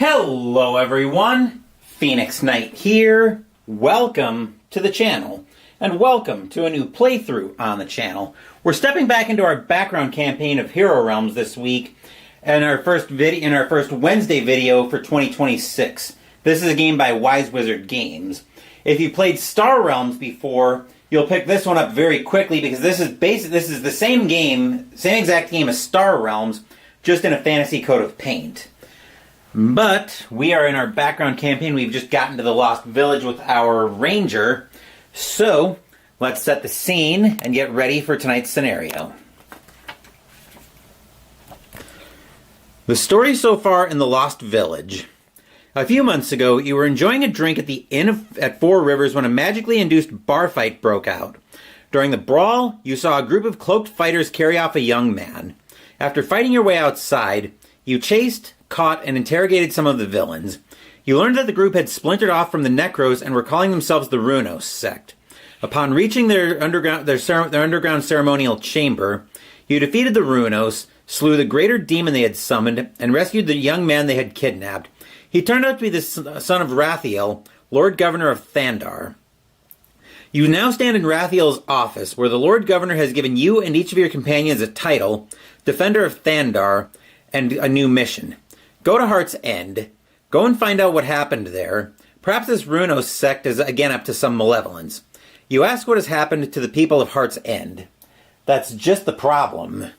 Hello everyone, Phoenix Knight here. Welcome to the channel, and welcome to a new playthrough on the channel. We're stepping back into our background campaign of Hero Realms this week, and our first Wednesday video for 2026. This is a game by Wise Wizard Games. If you played Star Realms before, you'll pick this one up very quickly because this is the same exact game as Star Realms, just in a fantasy coat of paint. But we are in our background campaign. We've just gotten to the Lost Village with our ranger. So let's set the scene and get ready for tonight's scenario. The story so far in the Lost Village. A few months ago, you were enjoying a drink at the inn at Four Rivers when a magically induced bar fight broke out. During the brawl, you saw a group of cloaked fighters carry off a young man. After fighting your way outside, you chased, caught, and interrogated some of the villains. You learned that the group had splintered off from the Necros and were calling themselves the Runos sect. Upon reaching their underground ceremonial chamber, you defeated the Runos, slew the greater demon they had summoned, and rescued the young man they had kidnapped. He turned out to be the son of Rathiel, Lord Governor of Thandar. You now stand in Rathiel's office, where the Lord Governor has given you and each of your companions a title, Defender of Thandar, and a new mission. Go to Heart's End. Go and find out what happened there. Perhaps this Runos sect is again up to some malevolence. You ask what has happened to the people of Heart's End. That's just the problem,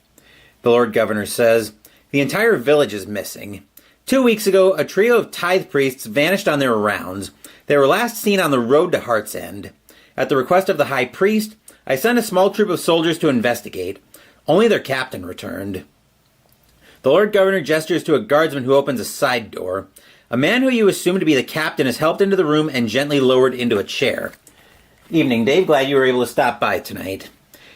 the Lord Governor says. The entire village is missing. 2 weeks ago, a trio of tithe priests vanished on their rounds. They were last seen on the road to Heart's End. At the request of the high priest, I sent a small troop of soldiers to investigate. Only their captain returned. The Lord Governor gestures to a guardsman who opens a side door. A man who you assume to be the captain is helped into the room and gently lowered into a chair. Evening, Dave. Glad you were able to stop by tonight.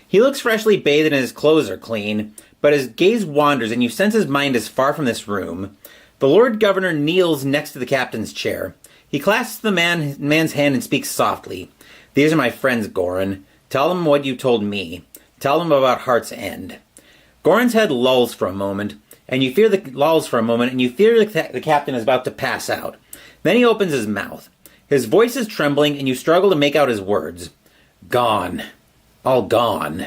He looks freshly bathed and his clothes are clean, but his gaze wanders and you sense his mind is far from this room. The Lord Governor kneels next to the captain's chair. He clasps the man's hand and speaks softly. These are my friends, Goran. Tell them what you told me. Tell them about Heart's End. Goran's head lolls for a moment, and you fear the captain is about to pass out. Then he opens his mouth. His voice is trembling, and you struggle to make out his words. Gone. All gone.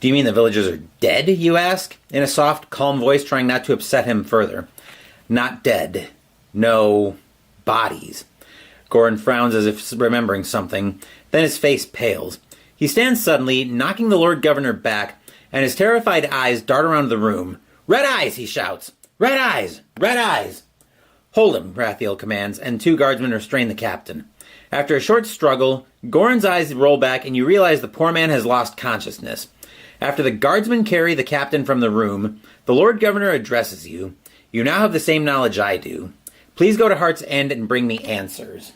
Do you mean the villagers are dead, you ask, in a soft, calm voice, trying not to upset him further. Not dead. No bodies. Goran frowns as if remembering something. Then his face pales. He stands suddenly, knocking the Lord Governor back, and his terrified eyes dart around the room. Red eyes, he shouts. Red eyes! Red eyes! Hold him, Rathiel commands, and 2 guardsmen restrain the captain. After a short struggle, Goran's eyes roll back and you realize the poor man has lost consciousness. After the guardsmen carry the captain from the room, the Lord Governor addresses you. You now have the same knowledge I do. Please go to Heart's End and bring me answers.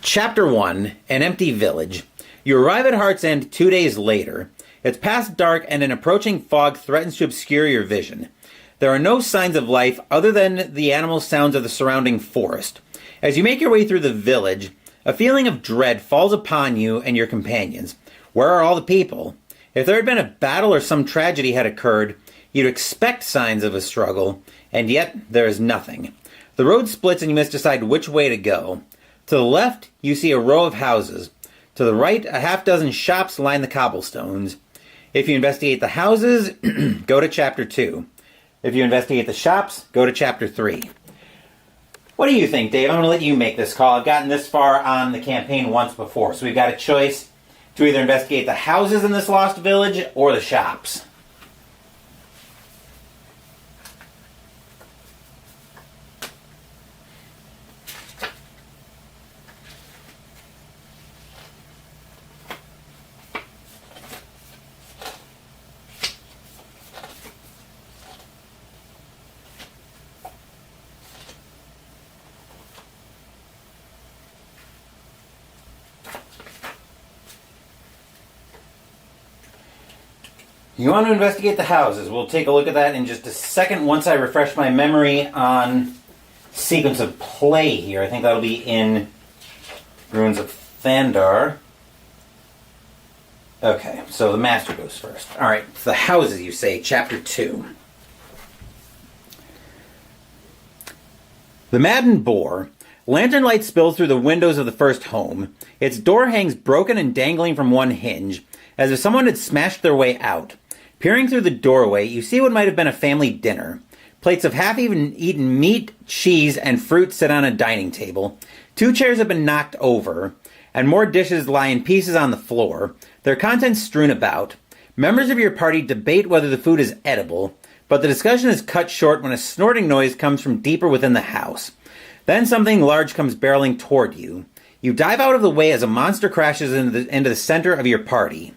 Chapter 1, An Empty Village. You arrive at Heart's End 2 days later. It's past dark and an approaching fog threatens to obscure your vision. There are no signs of life other than the animal sounds of the surrounding forest. As you make your way through the village, a feeling of dread falls upon you and your companions. Where are all the people? If there had been a battle or some tragedy had occurred, you'd expect signs of a struggle, and yet there is nothing. The road splits and you must decide which way to go. To the left, you see a row of houses. To the right, a half-dozen shops line the cobblestones. If you investigate the houses, go to Chapter 2. If you investigate the shops, go to Chapter 3. What do you think, Dave? I'm going to let you make this call. I've gotten this far on the campaign once before, so we've got a choice to either investigate the houses in this lost village or the shops. You want to investigate the houses. We'll take a look at that in just a second once I refresh my memory on sequence of play here. I think that'll be in Ruins of Thandar. Okay, so the master goes first. Alright, the houses, you say, Chapter 2. The Madden Boar. Lantern light spills through the windows of the first home. Its door hangs broken and dangling from one hinge, as if someone had smashed their way out. Peering through the doorway, you see what might have been a family dinner. Plates of half-eaten meat, cheese, and fruit sit on a dining table. 2 chairs have been knocked over, and more dishes lie in pieces on the floor, their contents strewn about. Members of your party debate whether the food is edible, but the discussion is cut short when a snorting noise comes from deeper within the house. Then something large comes barreling toward you. You dive out of the way as a monster crashes into the center of your party.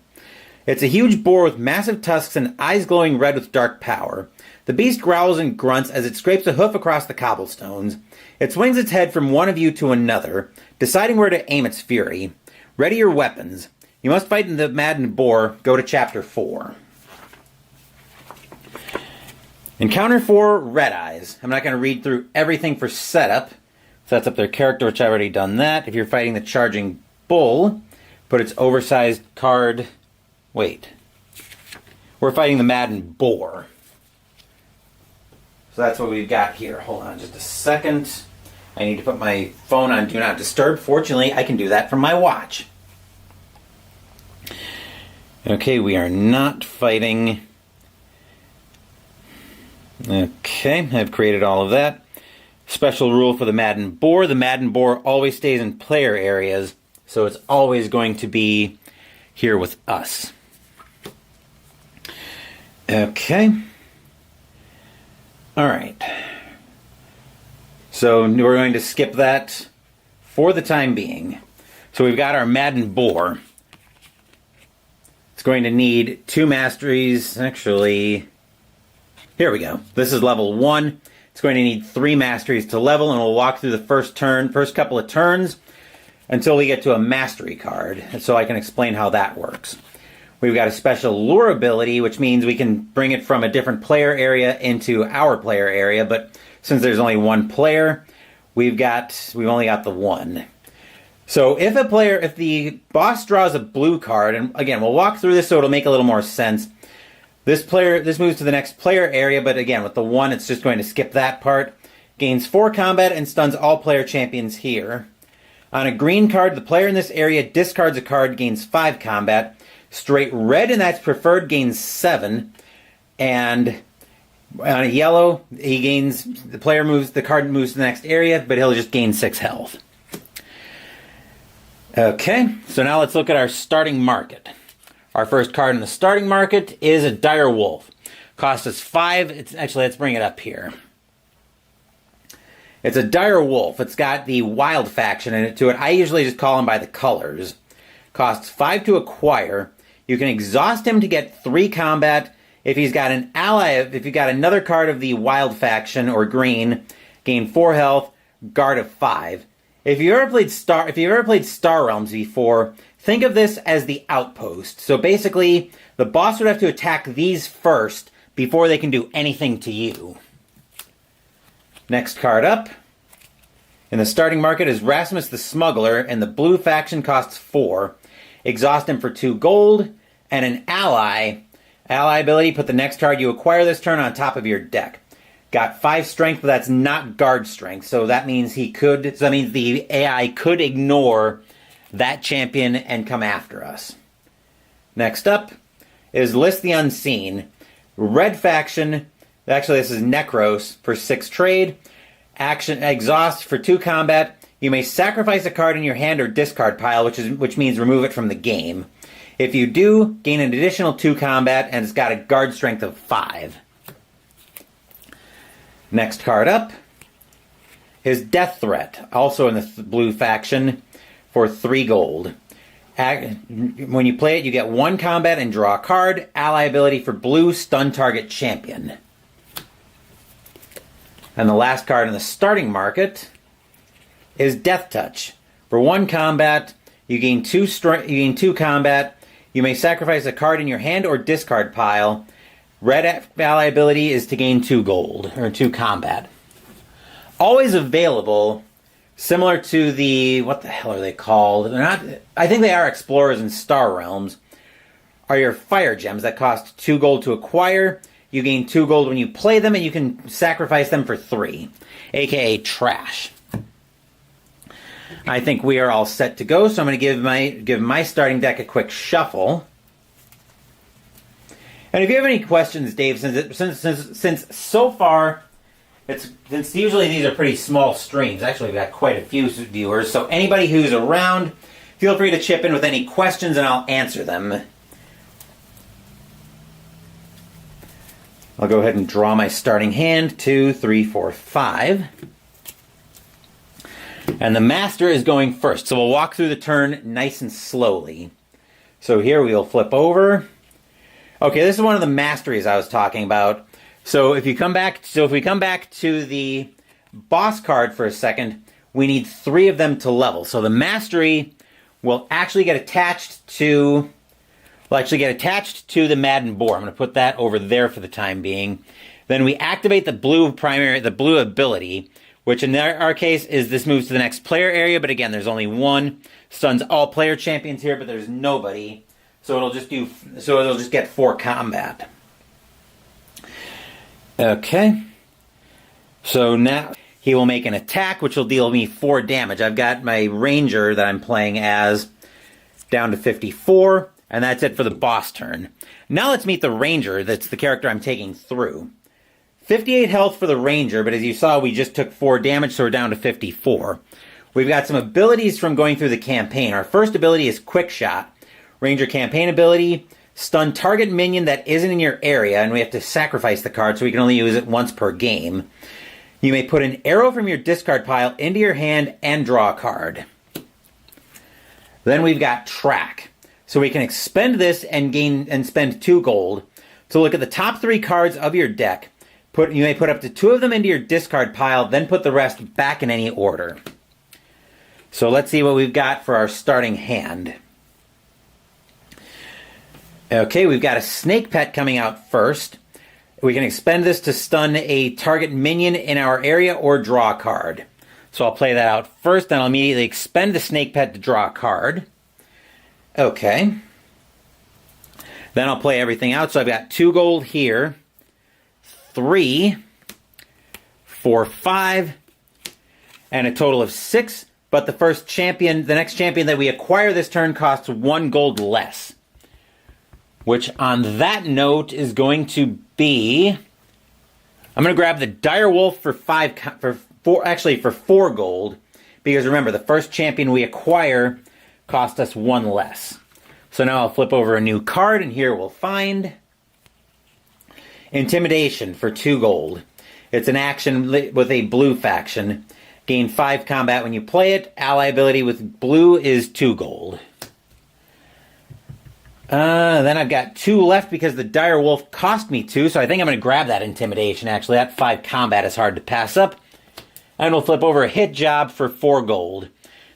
It's a huge boar with massive tusks and eyes glowing red with dark power. The beast growls and grunts as it scrapes a hoof across the cobblestones. It swings its head from one of you to another, deciding where to aim its fury. Ready your weapons. You must fight in the Madden Boar. Go to Chapter 4. Encounter 4, Red Eyes. I'm not going to read through everything for setup. Sets up their character, which I've already done that. If you're fighting the Charging Bull, put its oversized card... Wait. We're fighting the Madden Boar. So that's what we've got here. Hold on just a second. I need to put my phone on Do Not Disturb. Fortunately, I can do that from my watch. Okay, we are not fighting... Okay, I've created all of that. Special rule for the Madden Boar. The Madden Boar always stays in player areas, so it's always going to be here with us. Okay. Alright. So we're going to skip that for the time being. So we've got our Madden Boar. It's going to need 2 masteries. Actually, here we go. This is level 1. It's going to need 3 masteries to level, and we'll walk through the first couple of turns until we get to a mastery card, so I can explain how that works. We've got a special lure ability, which means we can bring it from a different player area into our player area, but since there's only 1 player, we've only got the 1. So if the boss draws a blue card, and again, we'll walk through this so it'll make a little more sense. This moves to the next player area, but again, with the 1, it's just going to skip that part. Gains 4 combat and stuns all player champions here. On a green card, the player in this area discards a card, gains 5 combat. Straight red, and that's preferred, gains 7. And on a yellow, the card moves to the next area, but he'll just gain 6 health. Okay, so now let's look at our starting market. Our first card in the starting market is a Dire Wolf. Cost us 5. Let's bring it up here. It's a Dire Wolf. It's got the Wild faction in it to it. I usually just call him by the colors. Costs 5 to acquire. You can exhaust him to get 3 combat. If he's got an ally, if you've got another card of the Wild faction or green, gain 4 health, guard of 5. If you've ever played Star Realms before, think of this as the outpost. So basically, the boss would have to attack these first before they can do anything to you. Next card up in the starting market is Rasmus the Smuggler, and the blue faction costs 4. Exhaust him for 2 gold, and an ally. Ally ability, put the next card you acquire this turn on top of your deck. Got 5 strength, but that's not guard strength, so that means the AI could ignore that champion and come after us. Next up is List the Unseen. Red faction, actually this is Necros for 6 trade. Action exhaust for 2 combat. You may sacrifice a card in your hand or discard pile, which means remove it from the game. If you do, gain an additional 2 combat, and it's got a guard strength of 5. Next card up is Death Threat, also in the blue faction, for 3 gold. When you play it, you get 1 combat and draw a card. Ally ability for blue, stun target champion. And the last card in the starting market is Death Touch. For 1 combat, you gain 2 combat. You may sacrifice a card in your hand or discard pile. Red ally ability is to gain 2 gold, or 2 combat. Always available, similar to the, what the hell are they called? They're not, I think they are Explorers in Star Realms, are your Fire Gems that cost 2 gold to acquire. You gain 2 gold when you play them, and you can sacrifice them for 3, aka trash. I think we are all set to go, so I'm going to give my starting deck a quick shuffle. And if you have any questions, Dave, since so far, since usually these are pretty small streams, actually we've got quite a few viewers, so anybody who's around, feel free to chip in with any questions and I'll answer them. I'll go ahead and draw my starting hand, 2, 3, 4, 5. And the master is going first, so we'll walk through the turn nice and slowly. So here we'll flip over. Okay, this is one of the masteries I was talking about. So if we come back to the boss card for a second, we need 3 of them to level. So the mastery will actually get attached to the Madden Boar. I'm going to put that over there for the time being. Then we activate the blue ability, which in our case is this moves to the next player area, but again, there's only 1. Stuns all player champions here, but there's nobody. So it'll just get 4 combat. Okay. So now he will make an attack, which will deal me 4 damage. I've got my ranger that I'm playing as down to 54, and that's it for the boss turn. Now let's meet the ranger. That's the character I'm taking through. 58 health for the ranger, but as you saw, we just took 4 damage, so we're down to 54. We've got some abilities from going through the campaign. Our first ability is Quick Shot. Ranger campaign ability, stun target minion that isn't in your area, and we have to sacrifice the card, so we can only use it once per game. You may put an arrow from your discard pile into your hand and draw a card. Then we've got Track. So we can expend this and spend 2 gold. So look at the top 3 cards of your deck. You may put up to 2 of them into your discard pile, then put the rest back in any order. So let's see what we've got for our starting hand. Okay, we've got a Snake Pet coming out first. We can expend this to stun a target minion in our area or draw a card. So I'll play that out first, then I'll immediately expend the Snake Pet to draw a card. Okay. Then I'll play everything out. So I've got 2 gold here, 3, 4, 5, and a total of 6. But the next champion that we acquire this turn costs 1 gold less. Which on that note is going to be, I'm going to grab the Dire Wolf for 4 gold, because remember, the first champion we acquire cost us 1 less. So now I'll flip over a new card, and here we'll find Intimidation for 2 gold. It's an action with a blue faction. Gain 5 combat when you play it. Ally ability with blue is 2 gold. Then I've got 2 left because the Dire Wolf cost me 2, so I think I'm going to grab that Intimidation, actually. That 5 combat is hard to pass up. And we'll flip over a Hit Job for 4 gold.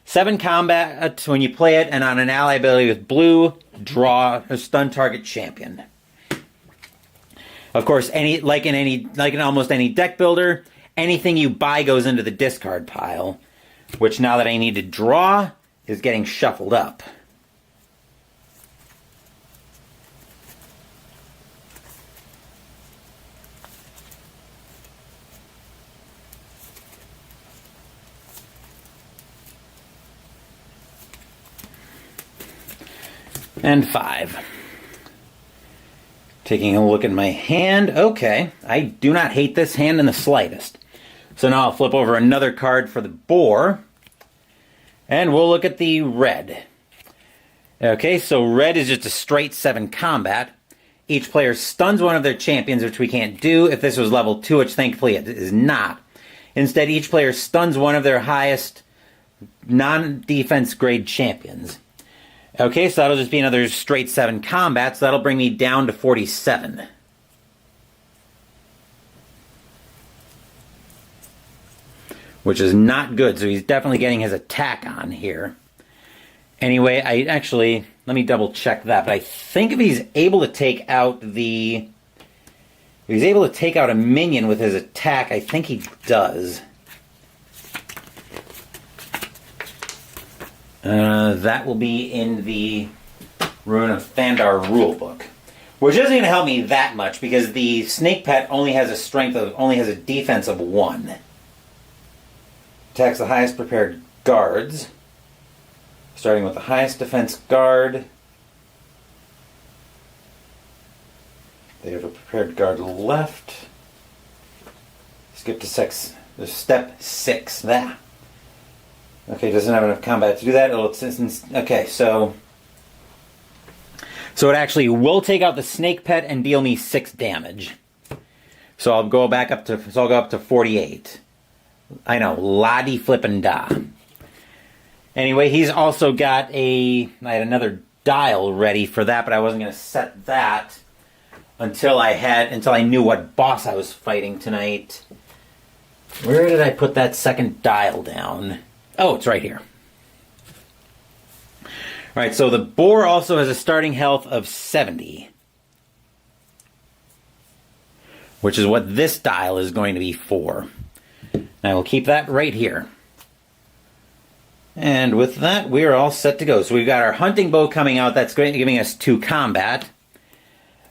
7 combat when you play it, and on an ally ability with blue, draw a stun target champion. Of course, like in almost any deck builder, anything you buy goes into the discard pile, which now that I need to draw is getting shuffled up. And 5. Taking a look at my hand. Okay, I do not hate this hand in the slightest. So now I'll flip over another card for the boar. And we'll look at the red. Okay, so red is just a straight 7 combat. Each player stuns one of their champions, which we can't do if this was level 2, which thankfully it is not. Instead, each player stuns one of their highest non-defense grade champions. Okay, so that'll just be another straight 7 combat, so that'll bring me down to 47. Which is not good, so he's definitely getting his attack on here. Anyway, let me double check that, but I think if he's able to take out a minion with his attack, I think he does. That will be in the Ruin of Thandar rulebook, Which isn't going to help me that much because the snake pet only has a defense of 1. Attacks the highest prepared guards. Starting with the highest defense guard. They have a prepared guard left. Skip to step 6. That. Okay, doesn't have enough combat to do that. Okay, so it actually will take out the snake pet and deal me 6 damage. So I'll go up to 48. I know, la-di flippin' da. Anyway, he's also got I had another dial ready for that, but I wasn't going to set that until I knew what boss I was fighting tonight. Where did I put that second dial down? Oh, it's right here. Alright, so the boar also has a starting health of 70. Which is what this dial is going to be for. And I will keep that right here. And with that, we're all set to go. So we've got our hunting bow coming out. That's giving us 2 combat.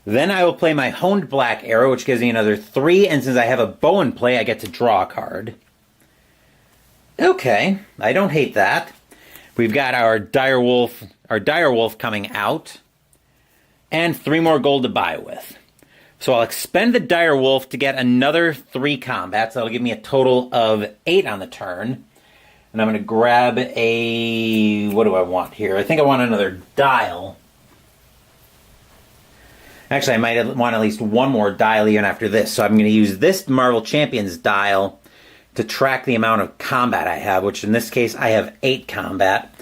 Then I will play my honed black arrow, which gives me another 3. And since I have a bow in play, I get to draw a card. Okay, I don't hate that. We've got our dire wolf coming out. And 3 more gold to buy with. So I'll expend the dire wolf to get another 3 combats. That'll give me a total of 8 on the turn. And I'm going to grab what do I want here? I think I want another dial. Actually, I might want at least 1 more dial even after this. So I'm going to use this Marvel Champions dial to track the amount of combat I have, which in this case I have 8 combat.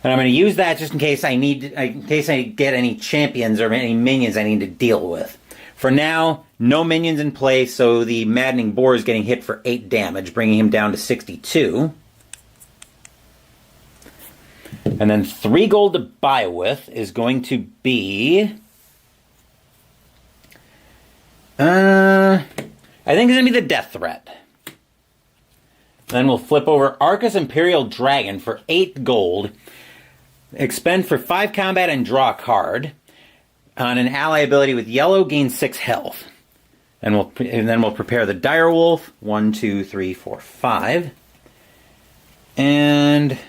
And I'm going to use that just in case I get any champions or any minions I need to deal with. For now, no minions in play, so the Maddening Boar is getting hit for 8 damage, bringing him down to 62. And then 3 gold to buy with is going to be... I think it's going to be the Death Threat. Then we'll flip over Arcus Imperial Dragon for 8 gold. Expend for 5 combat and draw a card. On an ally ability with yellow, gain 6 health. And then we'll prepare the Dire Wolf. 1, 2, 3, 4, 5. And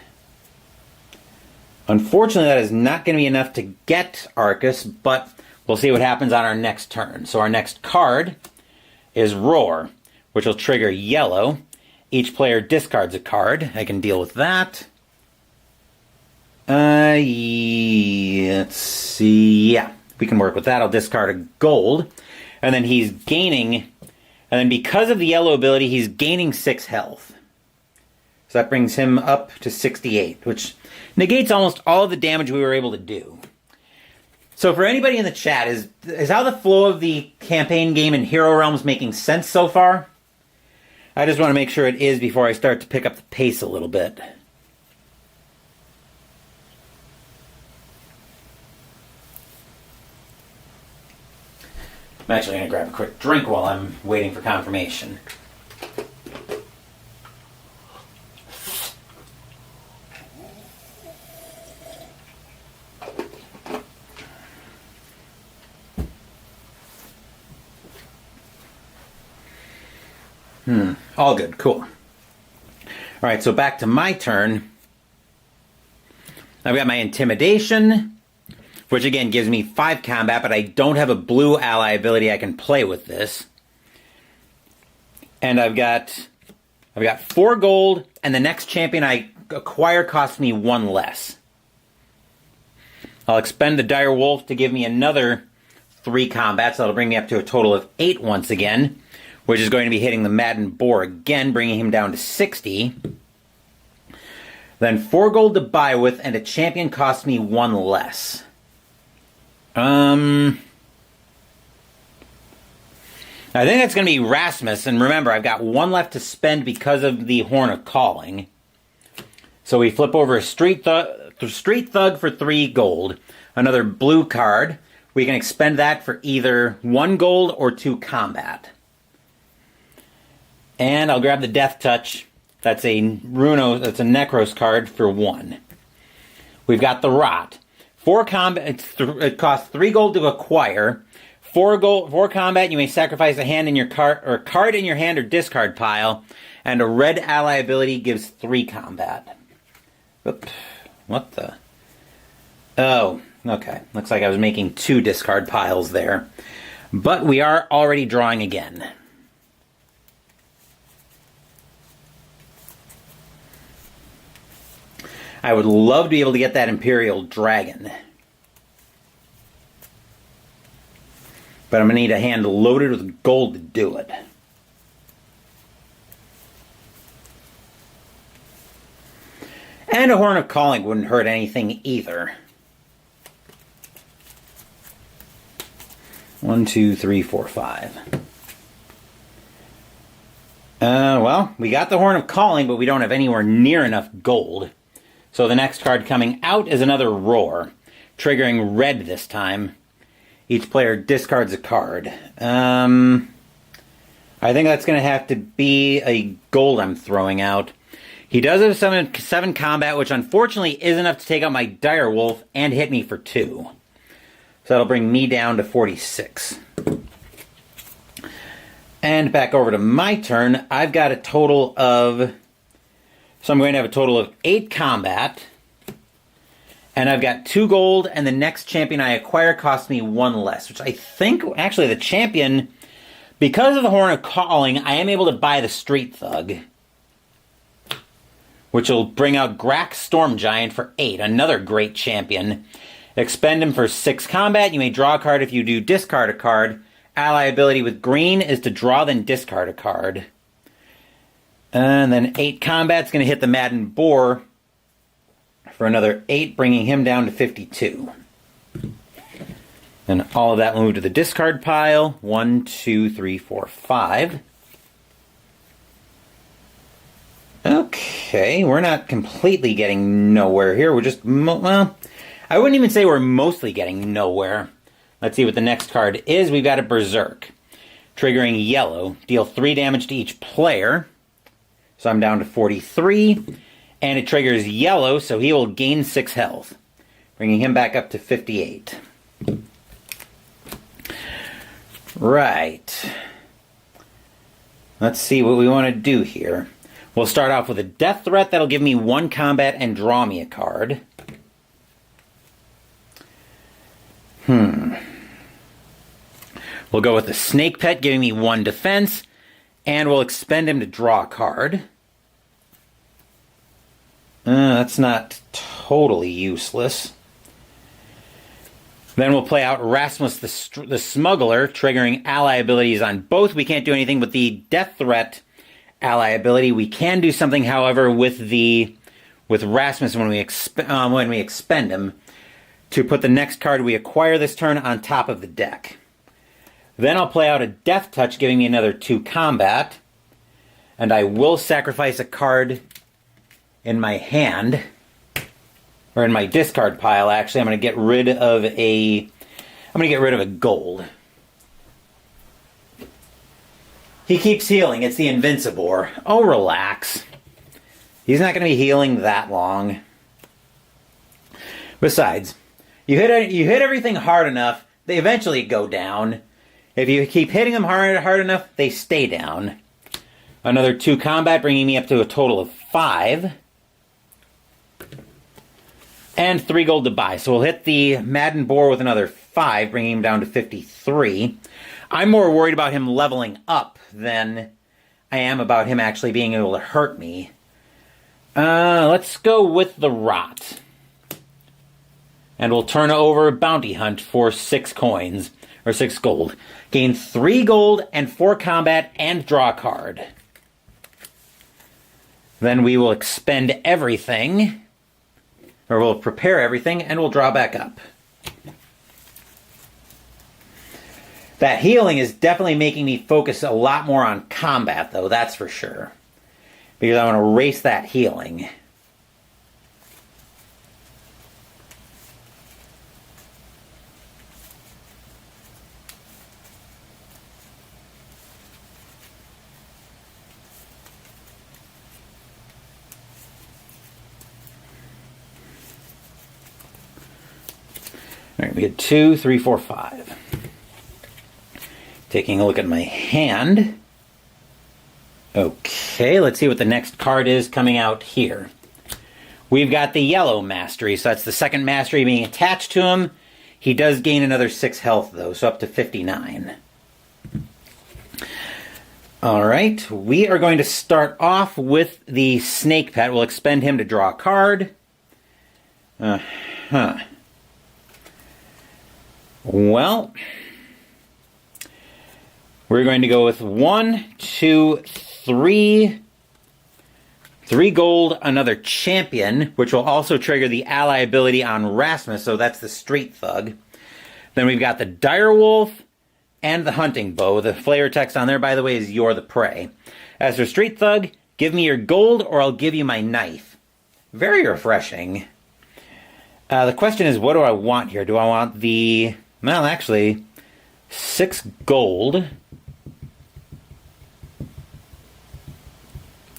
unfortunately, that is not going to be enough to get Arcus, but we'll see what happens on our next turn. So our next card is Roar, which will trigger yellow. Each player discards a card. I can deal with that. Let's see. Yeah, we can work with that. I'll discard a gold. And then he's gaining... And then because of the yellow ability, he's gaining 6 health. So that brings him up to 68, which negates almost all of the damage we were able to do. So for anybody in the chat, is how the flow of the campaign game in Hero Realms making sense so far? I just want to make sure it is before I start to pick up the pace a little bit. I'm actually going to grab a quick drink while I'm waiting for confirmation. All good. Cool. Alright, so back to my turn. I've got my Intimidation, which again gives me 5 combat, but I don't have a blue ally ability I can play with this. And I've got 4 gold, and the next champion I acquire costs me 1 less. I'll expend the Dire Wolf to give me another 3 combats. That'll bring me up to a total of 8 once again, which is going to be hitting the Maddened Boar again, bringing him down to 60. Then 4 gold to buy with, and a champion costs me 1 less. I think that's going to be Rasmus, and remember, I've got 1 left to spend because of the Horn of Calling. So we flip over a Street Thug for 3 gold. Another blue card. We can expend that for either 1 gold or 2 combat. And I'll grab the Death Touch. That's a Necros card for 1. We've got the Rot. 4 combat. It costs 3 gold to acquire. 4 gold, 4 combat. You may sacrifice a hand in your card in your hand or discard pile, and a red ally ability gives 3 combat. Oop, what the? Oh, okay. Looks like I was making 2 discard piles there, but we are already drawing again. I would love to be able to get that Imperial Dragon. But I'm going to need a hand loaded with gold to do it. And a Horn of Calling wouldn't hurt anything either. 1, 2, 3, 4, 5. Well, we got the Horn of Calling, but we don't have anywhere near enough gold. So the next card coming out is another Roar, triggering red this time. Each player discards a card. I think that's going to have to be a gold I'm throwing out. He does have 7 combat, which unfortunately is enough to take out my Dire Wolf and hit me for 2. So that'll bring me down to 46. And back over to my turn. I've got a total of... So I'm going to have a total of 8 combat. And I've got 2 gold, and the next champion I acquire costs me 1 less. Which I think, actually, the champion... Because of the Horn of Calling, I am able to buy the Street Thug. Which will bring out Grax Storm Giant for 8. Another great champion. Expend him for 6 combat. You may draw a card if you do discard a card. Ally ability with green is to draw, then discard a card. And then 8 combat's going to hit the Madden Boar for another 8, bringing him down to 52. Then all of that will move to the discard pile. 1, 2, 3, 4, 5. Okay, we're not completely getting nowhere here. We're just, well, I wouldn't even say we're mostly getting nowhere. Let's see what the next card is. We've got a Berserk. Triggering yellow. Deal 3 damage to each player. So I'm down to 43. And it triggers yellow, so he will gain 6 health. Bringing him back up to 58. Right. Let's see what we want to do here. We'll start off with a death threat. That'll give me 1 combat and draw me a card. We'll go with the Snake Pet, giving me 1 defense. And we'll expend him to draw a card. That's not totally useless. Then we'll play out Rasmus the Smuggler, triggering ally abilities on both. We can't do anything with the Death Threat ally ability. We can do something, however, with Rasmus when we expend him to put the next card we acquire this turn on top of the deck. Then I'll play out a Death Touch, giving me another 2 combat. And I will sacrifice a card in my hand. Or in my discard pile, actually. I'm going to get rid of a gold. He keeps healing. It's the Invincible. Oh, relax. He's not going to be healing that long. Besides, you hit everything hard enough, they eventually go down. If you keep hitting them hard enough, they stay down. Another 2 combat, bringing me up to a total of 5. And 3 gold to buy. So we'll hit the Madden Boar with another 5, bringing him down to 53. I'm more worried about him leveling up than I am about him actually being able to hurt me. Let's go with the Rot. And we'll turn over Bounty Hunt for 6 coins. Or 6 gold. Gain 3 gold and 4 combat and draw a card. Then we will expend everything. Or we'll prepare everything and we'll draw back up. That healing is definitely making me focus a lot more on combat, though, that's for sure. Because I want to erase that healing. All right, we had 2, 3, 4, 5. Taking a look at my hand. Okay, let's see what the next card is coming out here. We've got the yellow mastery, so that's the second mastery being attached to him. He does gain another 6 health, though, so up to 59. All right, we are going to start off with the snake pet. We'll expend him to draw a card. Well, we're going to go with 1, 2, 3. 3 gold, another champion, which will also trigger the ally ability on Rasmus, so that's the street thug. Then we've got the direwolf and the hunting bow. The flavor text on there, by the way, is "You're the prey." As for street thug, give me your gold or I'll give you my knife. Very refreshing. The question is, what do I want here? Do I want the... Well, actually, 6 gold.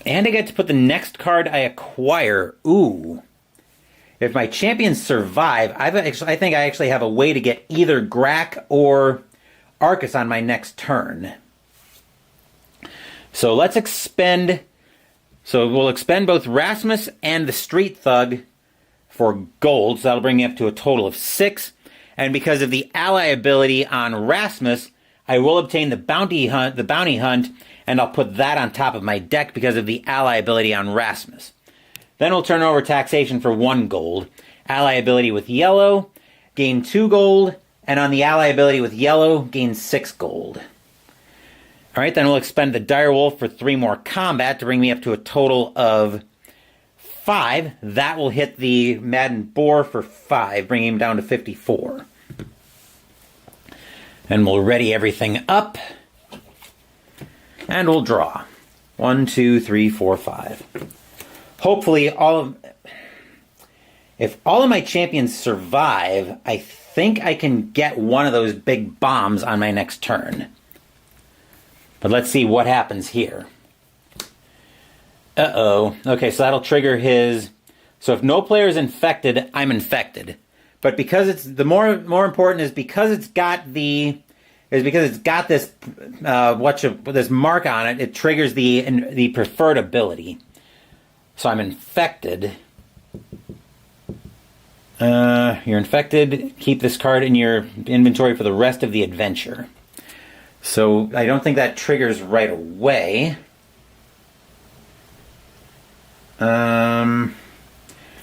And I get to put the next card I acquire. Ooh. If my champions survive, I think I actually have a way to get either Grak or Arcus on my next turn. So let's expend... So we'll expend both Rasmus and the street thug for gold. So that'll bring me up to a total of 6. And because of the ally ability on Rasmus, I will obtain the bounty hunt, and I'll put that on top of my deck because of the ally ability on Rasmus. Then we'll turn over taxation for 1 gold. Ally ability with yellow, gain 2 gold, and on the ally ability with yellow, gain 6 gold. Alright, then we'll expend the direwolf for 3 more combat to bring me up to a total of 5. That will hit the maddened boar for 5, bringing him down to 54. And we'll ready everything up. And we'll draw. 1, 2, 3, 4, 5. Hopefully, if all of my champions survive, I think I can get one of those big bombs on my next turn. But let's see what happens here. Uh-oh. Okay, so that'll trigger his... So if no player is infected, I'm infected. But because it's... The more important is because it's got the... Is because it's got this this mark on it. It triggers the preferred ability. So I'm infected. You're infected. Keep this card in your inventory for the rest of the adventure. So I don't think that triggers right away.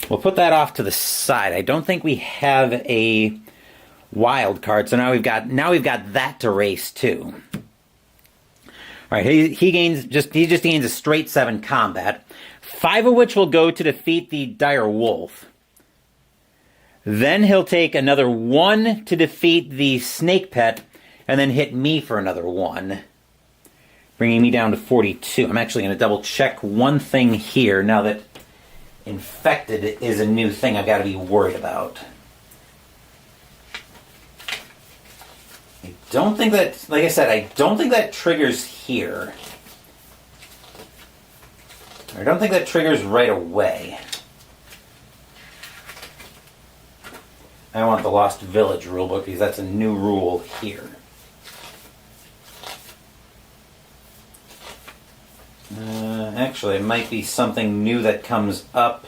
We'll put that off to the side. I don't think we have a wild card, so now we've got that to race too. All right, he just gains a straight 7 combat, 5 of which will go to defeat the dire wolf. Then he'll take another 1 to defeat the snake pet, and then hit me for another 1, bringing me down to 42. I'm actually going to double check one thing here now that infected is a new thing I've got to be worried about. I don't think that, like I said, I don't think that triggers here. I don't think that triggers right away. I want the Lost Village rulebook because that's a new rule here. Actually, it might be something new that comes up.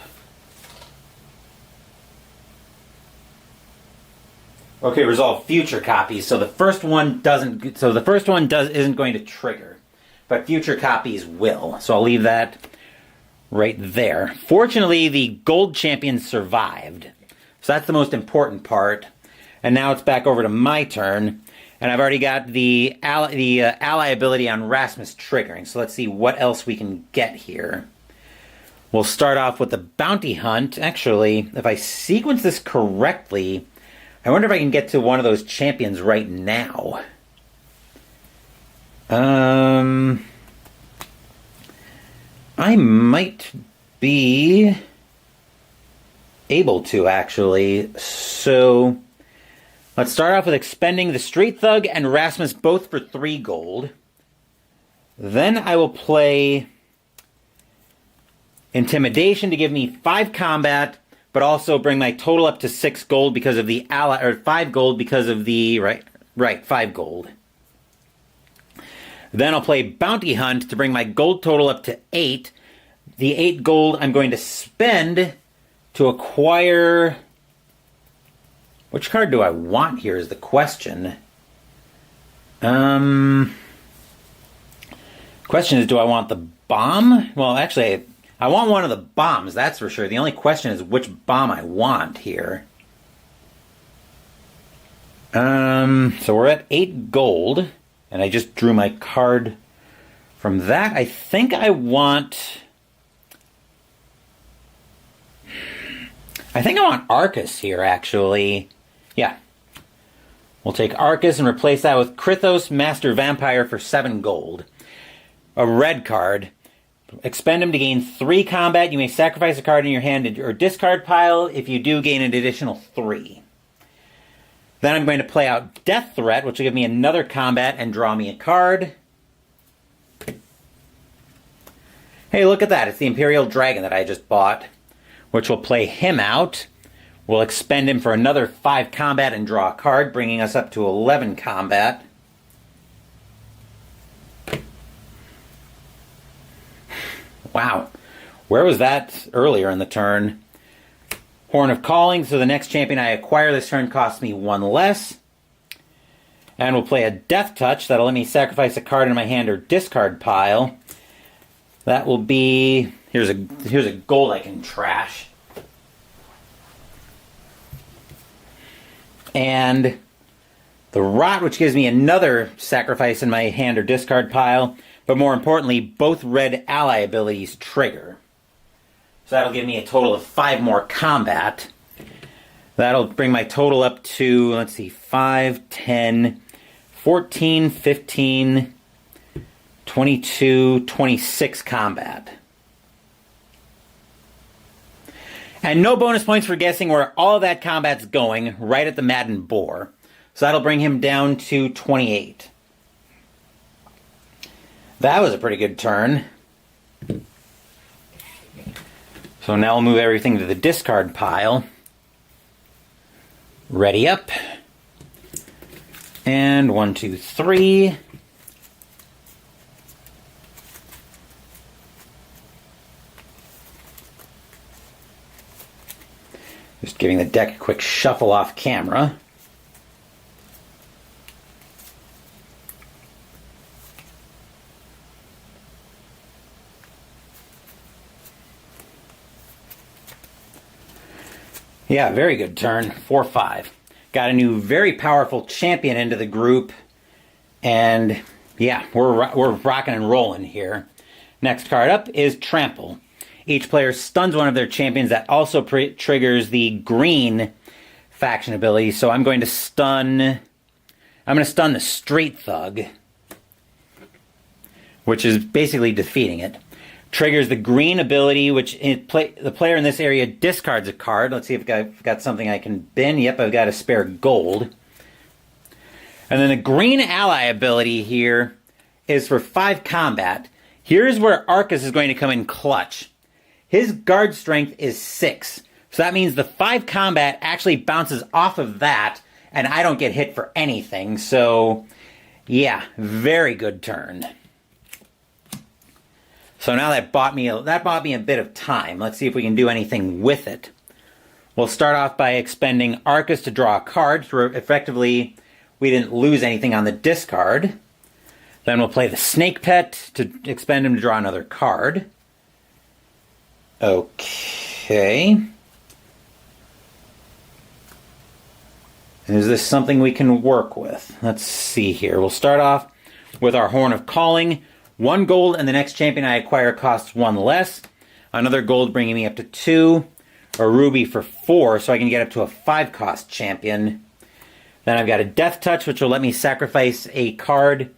Okay, resolve future copies. So the first one doesn't. So the first one isn't going to trigger, but future copies will. So I'll leave that right there. Fortunately, the gold champion survived, so that's the most important part. And now it's back over to my turn, and I've already got the ally ability on Rasmus triggering. So let's see what else we can get here. We'll start off with the bounty hunt. Actually, if I sequence this correctly, I wonder if I can get to one of those champions right now. I might be able to, actually. So let's start off with expending the Street Thug and Rasmus both for 3 gold. Then I will play Intimidation to give me 5 combat, but also bring my total up to 6 gold because of the ally, or 5 gold because of the, right, 5 gold. Then I'll play Bounty Hunt to bring my gold total up to 8. The 8 gold I'm going to spend to acquire... Which card do I want here is the question. Question is, do I want the bomb? Well, actually, I want one of the bombs, that's for sure. The only question is which bomb I want here. So we're at 8 gold, and I just drew my card from that. I think I want Arcus here, actually. Yeah. We'll take Arcus and replace that with Krythos, Master Vampire for 7 gold. A red card. Expend him to gain 3 combat. You may sacrifice a card in your hand or discard pile. If you do, gain an additional 3. Then I'm going to play out Death Threat, which will give me another combat and draw me a card. Hey, look at that. It's the Imperial Dragon that I just bought, which will play him out. We'll expend him for another 5 combat and draw a card, bringing us up to 11 combat. Wow. Where was that earlier in the turn? Horn of Calling, so the next champion I acquire this turn costs me 1 less. And we'll play a Death Touch. That'll let me sacrifice a card in my hand or discard pile. That will be... Here's a gold I can trash. And the Rot, which gives me another sacrifice in my hand or discard pile. But more importantly, both red ally abilities trigger. So that'll give me a total of 5 more combat. That'll bring my total up to, let's see, 5, 10, 14, 15, 22, 26 combat. And no bonus points for guessing where all of that combat's going, right at the Madden Boar. So that'll bring him down to 28. That was a pretty good turn. So now we'll move everything to the discard pile. Ready up. And 1, 2, 3. Just giving the deck a quick shuffle off camera. Yeah, very good turn. 4-5. Got a new very powerful champion into the group. And yeah, we're rocking and rolling here. Next card up is Trample. Each player stuns one of their champions. That also triggers the green faction ability. So I'm going to stun the Straight Thug, which is basically defeating it. Triggers the green ability, which the player in this area discards a card. Let's see if I've got something I can bin. Yep, I've got a spare gold. And then the green ally ability here is for 5 combat. Here's where Arcus is going to come in clutch. His guard strength is 6. So that means the 5 combat actually bounces off of that, and I don't get hit for anything. So, yeah, very good turn. So now that bought me a bit of time. Let's see if we can do anything with it. We'll start off by expending Arcus to draw a card. So effectively, we didn't lose anything on the discard. Then we'll play the Snake Pet to expend him to draw another card. Okay. Is this something we can work with? Let's see here. We'll start off with our Horn of Calling. 1 gold, and the next champion I acquire costs 1 less. Another gold bringing me up to 2. A ruby for 4, so I can get up to a 5-cost champion. Then I've got a Death Touch, which will let me sacrifice a card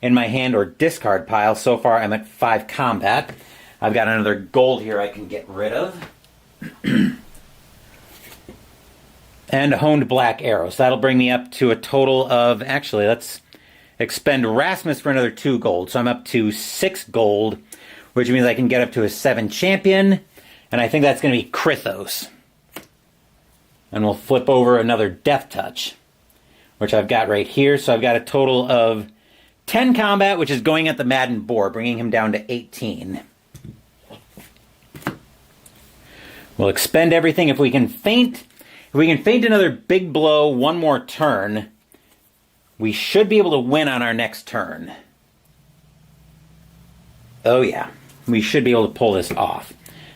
in my hand or discard pile. So far, I'm at 5 combat. I've got another gold here I can get rid of. And a Honed Black Arrow. So that'll bring me up to a total of... Actually, let's expend Rasmus for another 2 gold. So I'm up to 6 gold, which means I can get up to a 7 champion. And I think that's going to be Krythos. And we'll flip over another Death Touch, which I've got right here. So I've got a total of 10 combat, which is going at the Madden Boar, bringing him down to 18. We'll expend everything. If we can feint another big blow one more turn, we should be able to win on our next turn. Oh yeah, we should be able to pull this off.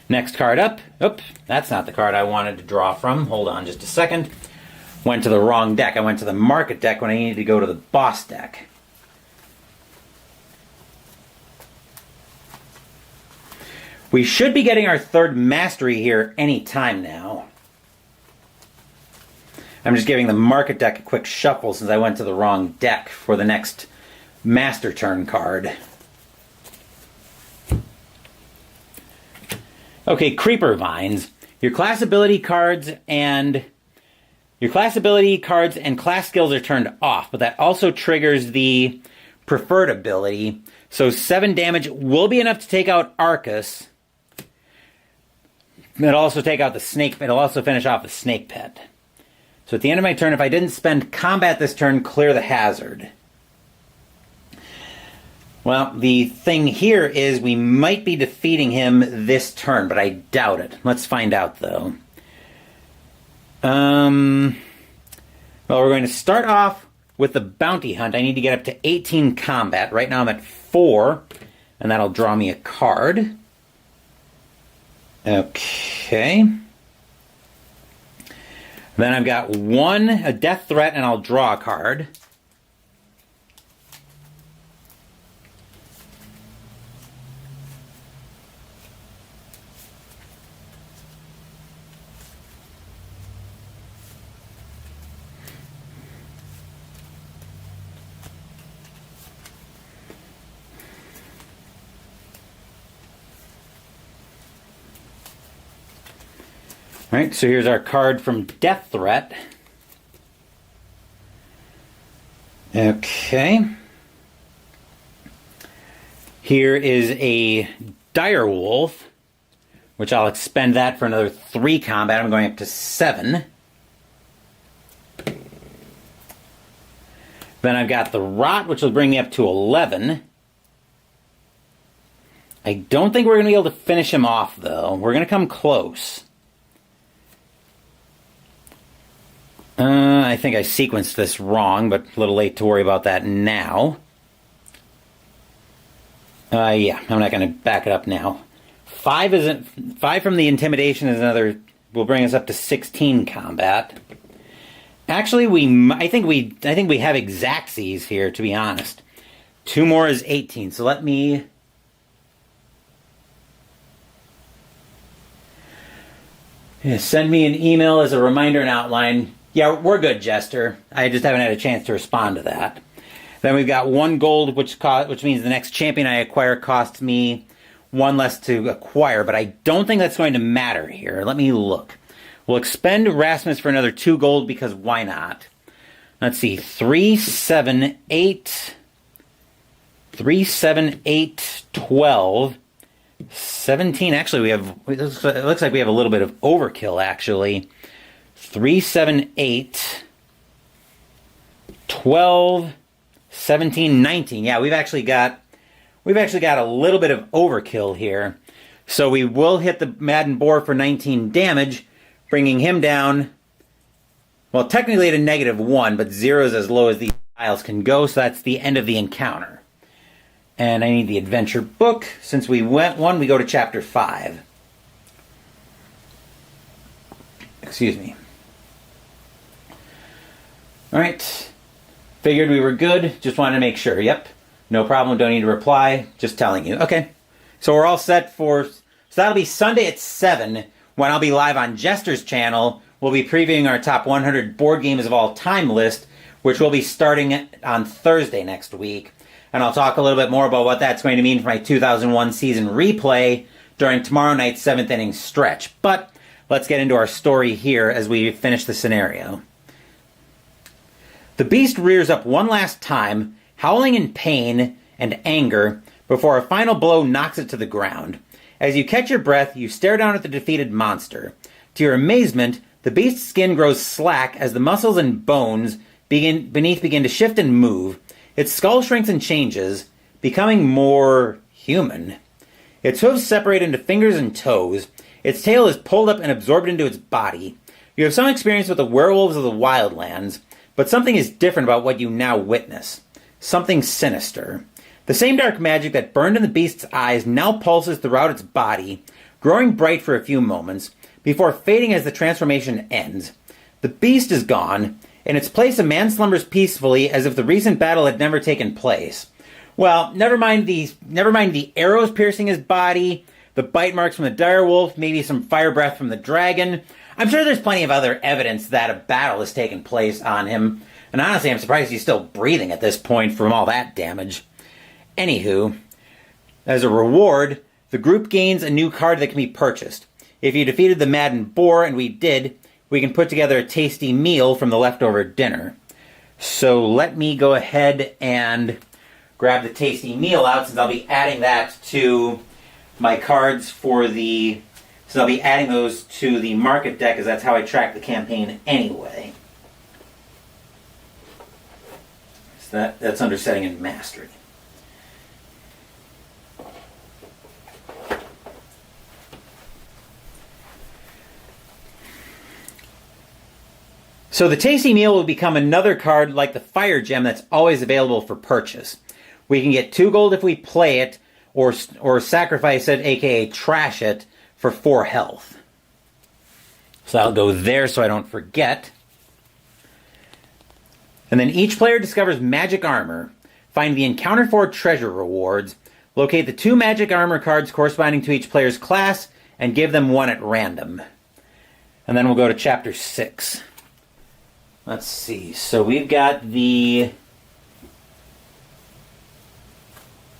Next card up. Oop, that's not the card I wanted to draw from. Hold on just a second. Went to the wrong deck. I went to the Market deck when I needed to go to the Boss deck. We should be getting our third Mastery here any time now. I'm just giving the Market deck a quick shuffle since I went to the wrong deck for the next Master Turn card. Okay, Creeper Vines. Your class ability cards and class skills are turned off, but that also triggers the preferred ability. So 7 damage will be enough to take out Arcus. It'll also take out the snake. It'll also finish off the snake pet. So at the end of my turn, if I didn't spend combat this turn, clear the hazard. Well, the thing here is we might be defeating him this turn, but I doubt it. Let's find out, though. Well, we're going to start off with the Bounty Hunt. I need to get up to 18 combat. Right now I'm at 4, and that'll draw me a card. Okay. Then I've got a Death Threat, and I'll draw a card. Alright, so here's our card from Death Threat. Okay. Here is a Direwolf, which I'll expend that for another 3 combat. I'm going up to 7. Then I've got the Rot, which will bring me up to 11. I don't think we're going to be able to finish him off, though. We're going to come close. I think I sequenced this wrong, but a little late to worry about that now. Yeah, I'm not going to back it up now. 5 from the Intimidation is another, will bring us up to 16 combat. Actually, I think we have Exactsies here, to be honest. 2 more is 18, so let me... Yeah, send me an email as a reminder and outline. Yeah, we're good, Jester. I just haven't had a chance to respond to that. Then we've got 1 gold, which means the next champion I acquire costs me 1 less to acquire, but I don't think that's going to matter here. Let me look. We'll expend Rasmus for another 2 gold because why not? Let's see, 3, 7, 8, 12, 17. Actually, it looks like we have a little bit of overkill, actually. 3, 7, 8, 12, 17, 19. Yeah, we've actually got a little bit of overkill here. So we will hit the Madden Boar for 19 damage, bringing him down, well, technically to -1, but 0 is as low as these tiles can go, so that's the end of the encounter. And I need the adventure book. Since we went 1, we go to chapter 5. Excuse me. Alright. Figured we were good. Just wanted to make sure. Yep. No problem. Don't need to reply. Just telling you. Okay. So we're all set for... So that'll be Sunday at 7 when I'll be live on Jester's channel. We'll be previewing our top 100 board games of all time list, which will be starting on Thursday next week. And I'll talk a little bit more about what that's going to mean for my 2001 season replay during tomorrow night's 7th inning stretch. But let's get into our story here as we finish the scenario. The beast rears up one last time, howling in pain and anger, before a final blow knocks it to the ground. As you catch your breath, you stare down at the defeated monster. To your amazement, The beast's skin grows slack as the muscles and bones beneath begin to shift and move. Its skull shrinks and changes, becoming more human. Its hooves separate into fingers and toes. Its tail is pulled up and absorbed into its body. You have some experience with the werewolves of the wildlands, but something is different about what you now witness. Something sinister. The same dark magic that burned in the beast's eyes now pulses throughout its body, growing bright for a few moments, before fading as the transformation ends. The beast is gone. In its place, a man slumbers peacefully as if the recent battle had never taken place. Well, never mind the arrows piercing his body, the bite marks from the direwolf, maybe some fire breath from the dragon. I'm sure there's plenty of other evidence that a battle has taken place on him. And honestly, I'm surprised he's still breathing at this point from all that damage. Anywho, as a reward, the group gains a new card that can be purchased. If you defeated the maddened boar, and we did, we can put together a tasty meal from the leftover dinner. So let me go ahead and grab the tasty meal out, since I'll be adding that to my cards for the... So I'll be adding those to the market deck, as that's how I track the campaign anyway. So that's under setting and mastery. So the Tasty Meal will become another card like the Fire Gem that's always available for purchase. We can get 2 gold if we play it, or sacrifice it, aka trash it, for 4 health. So I'll go there so I don't forget. And then each player discovers magic armor. Find the Encounter 4 treasure rewards. Locate the 2 magic armor cards corresponding to each player's class, and give them 1 at random. And then we'll go to Chapter 6. Let's see. So we've got the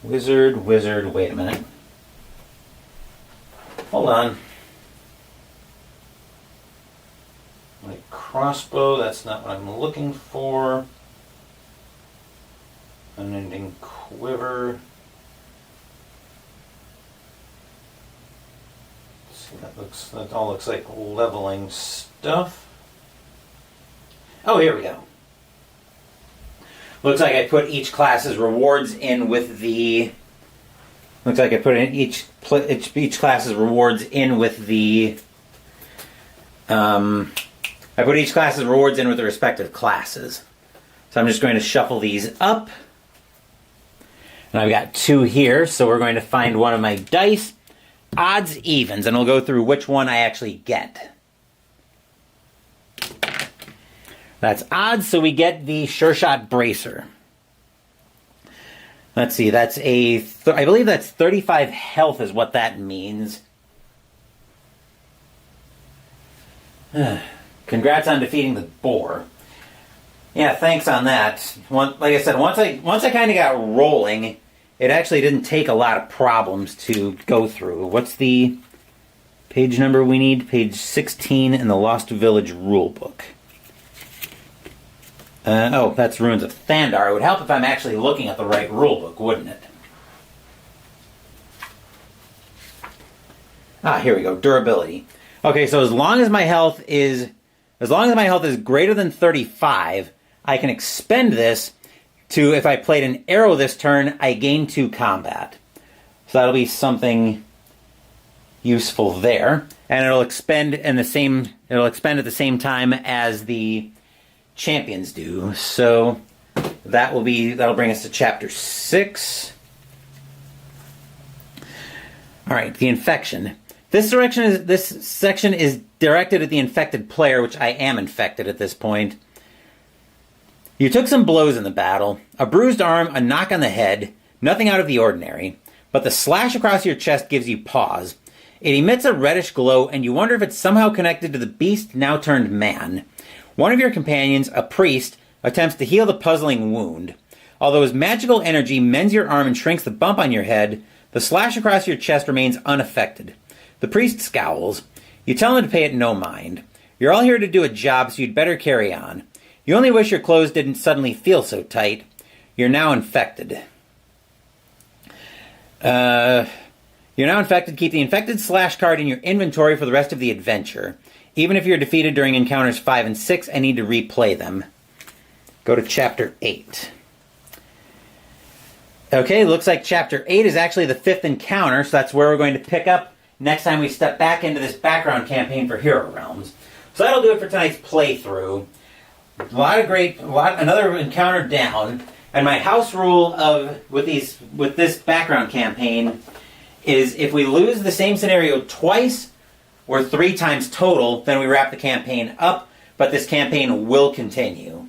Wizard, wait a minute. Hold on. My crossbow, that's not what I'm looking for. Unending quiver. Let's see, that all looks like leveling stuff. Oh, here we go. Looks like I put each class's rewards in with the... Looks like I put in each class's rewards in with the... I put each class's rewards in with the respective classes. So I'm just going to shuffle these up. And I've got 2 here, so we're going to find one of my dice. Odds, evens, and we'll go through which one I actually get. That's odds, so we get the Sure Shot Bracer. Let's see, that's I believe that's 35 health is what that means. Congrats on defeating the boar. Yeah, thanks on that. Like I said, once I kind of got rolling, it actually didn't take a lot of problems to go through. What's the page number we need? Page 16 in the Lost Village Rulebook. Oh, that's Ruins of Thandar. It would help if I'm actually looking at the right rulebook, wouldn't it? Ah, here we go. Durability. Okay, so as long as my health is greater than 35, I can expend this to, if I played an arrow this turn, I gain 2 combat. So that'll be something useful there. And it'll expend at the same time as the champions do. So that'll bring us to Chapter 6. All right, the infection. This section is directed at the infected player, which I am infected at this point. You took some blows in the battle, a bruised arm, a knock on the head, nothing out of the ordinary, but the slash across your chest gives you pause. It emits a reddish glow, and you wonder if it's somehow connected to the beast now turned man. One of your companions, a priest, attempts to heal the puzzling wound. Although his magical energy mends your arm and shrinks the bump on your head, the slash across your chest remains unaffected. The priest scowls. You tell him to pay it no mind. You're all here to do a job, so you'd better carry on. You only wish your clothes didn't suddenly feel so tight. You're now infected. You're now infected. Keep the infected slash card in your inventory for the rest of the adventure. Even if you're defeated during encounters 5 and 6, I need to replay them. Go to Chapter 8. Okay, looks like Chapter 8 is actually the 5th encounter, so that's where we're going to pick up next time we step back into this background campaign for Hero Realms. So that'll do it for tonight's playthrough. Another encounter down, and my house rule with this background campaign is if we lose the same scenario twice or 3 times total, then we wrap the campaign up, but this campaign will continue.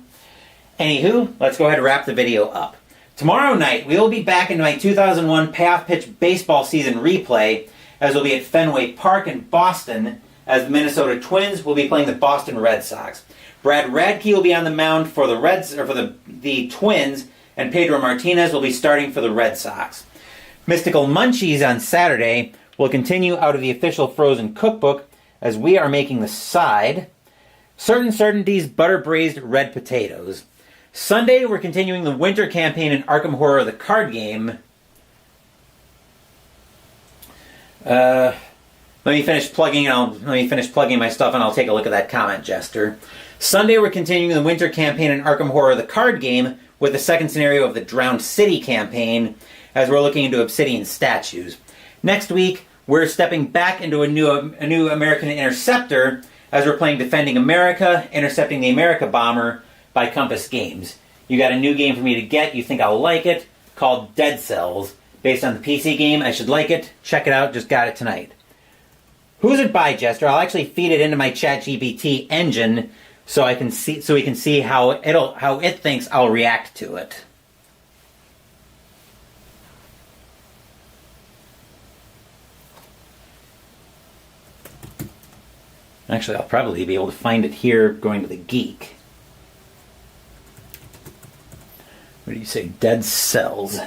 Anywho, let's go ahead and wrap the video up. Tomorrow night, we will be back into my 2001 Payoff Pitch baseball season replay, as we'll be at Fenway Park in Boston, as the Minnesota Twins will be playing the Boston Red Sox. Brad Radke will be on the mound for the Twins, and Pedro Martinez will be starting for the Red Sox. Mystical Munchies on Saturday will continue out of the official Frozen Cookbook, as we are making the side Certain Certainties Butter Braised Red Potatoes. Sunday, we're continuing the winter campaign in Arkham Horror, the card game. Let me finish plugging my stuff, and I'll take a look at that comment, Jester. Sunday, we're continuing the winter campaign in Arkham Horror, the card game, with the second scenario of the Drowned City campaign, as we're looking into obsidian statues. Next week, we're stepping back into a new American Interceptor, as we're playing Defending America, Intercepting the America Bomber by Compass Games. You got a new game for me to get. You think I'll like it? Called Dead Cells. Based on the PC game, I should like it. Check it out. Just got it tonight. Who's it by, Jester? I'll actually feed it into my ChatGPT engine so we can see how it thinks I'll react to it. Actually, I'll probably be able to find it here going to the Geek. What do you say? Dead Cells.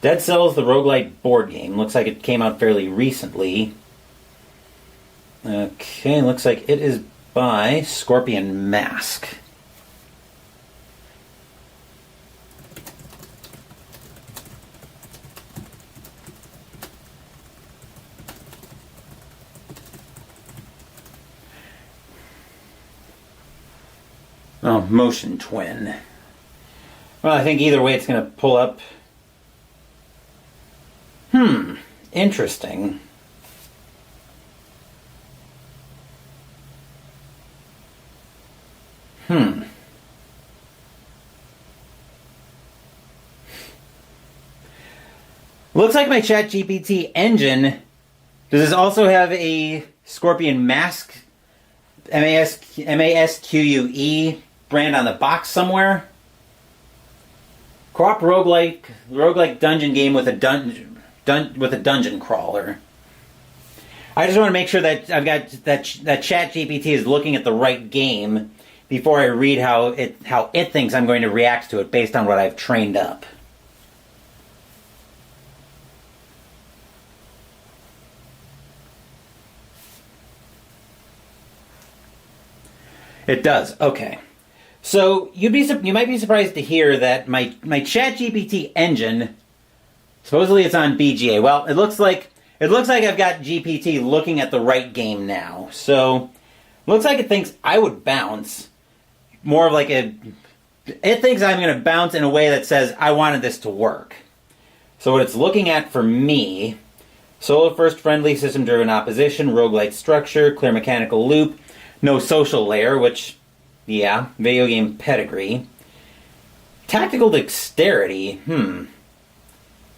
Dead Cells, the roguelite board game. Looks like it came out fairly recently. Okay, looks like it is by Scorpion Mask. Oh, Motion Twin. Well, I think either way it's going to pull up. Interesting. Looks like my ChatGPT engine. Does this also have a Scorpion Mask MASQUE brand on the box somewhere? Co-op roguelike dungeon game with a dungeon crawler. I just want to make sure that I've got that ChatGPT is looking at the right game before I read how it thinks I'm going to react to it based on what I've trained up. It does. Okay. So you might be surprised to hear that my ChatGPT engine, supposedly it's on BGA. Well, it looks like I've got GPT looking at the right game now. So it looks like it thinks I would bounce more of like it thinks I'm going to bounce in a way that says I wanted this to work. So what it's looking at for me: solo first, friendly, system driven opposition, roguelite structure, clear mechanical loop. No social layer, which, yeah, video game pedigree. Tactical dexterity,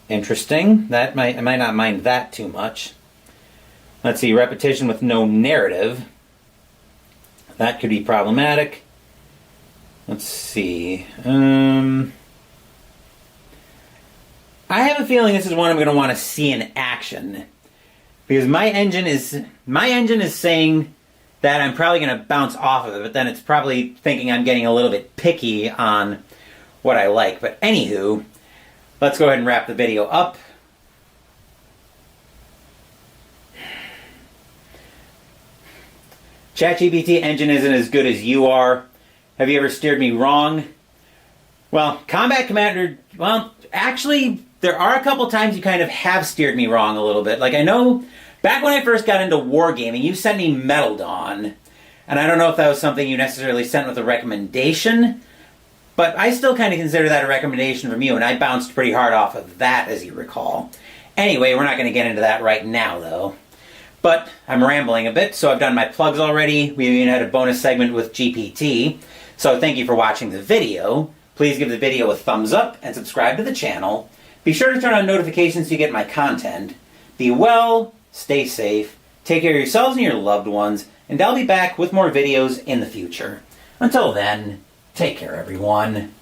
interesting. I might not mind that too much. Let's see, repetition with no narrative. That could be problematic. Let's see. I have a feeling this is one I'm going to want to see in action, because my engine is saying that I'm probably going to bounce off of it, but then it's probably thinking I'm getting a little bit picky on what I like. But anywho, let's go ahead and wrap the video up. ChatGPT engine isn't as good as you are. Have you ever steered me wrong? Well, Combat Commander, well, actually, there are a couple times you kind of have steered me wrong a little bit. Like, I know Back when I first got into wargaming, you sent me Metal Dawn. And I don't know if that was something you necessarily sent with a recommendation, but I still kind of consider that a recommendation from you, and I bounced pretty hard off of that, as you recall. Anyway, we're not going to get into that right now, though. But I'm rambling a bit, so I've done my plugs already. We even had a bonus segment with GPT. So thank you for watching the video. Please give the video a thumbs up and subscribe to the channel. Be sure to turn on notifications so you get my content. Be well, stay safe, take care of yourselves and your loved ones, and I'll be back with more videos in the future. Until then, take care, everyone.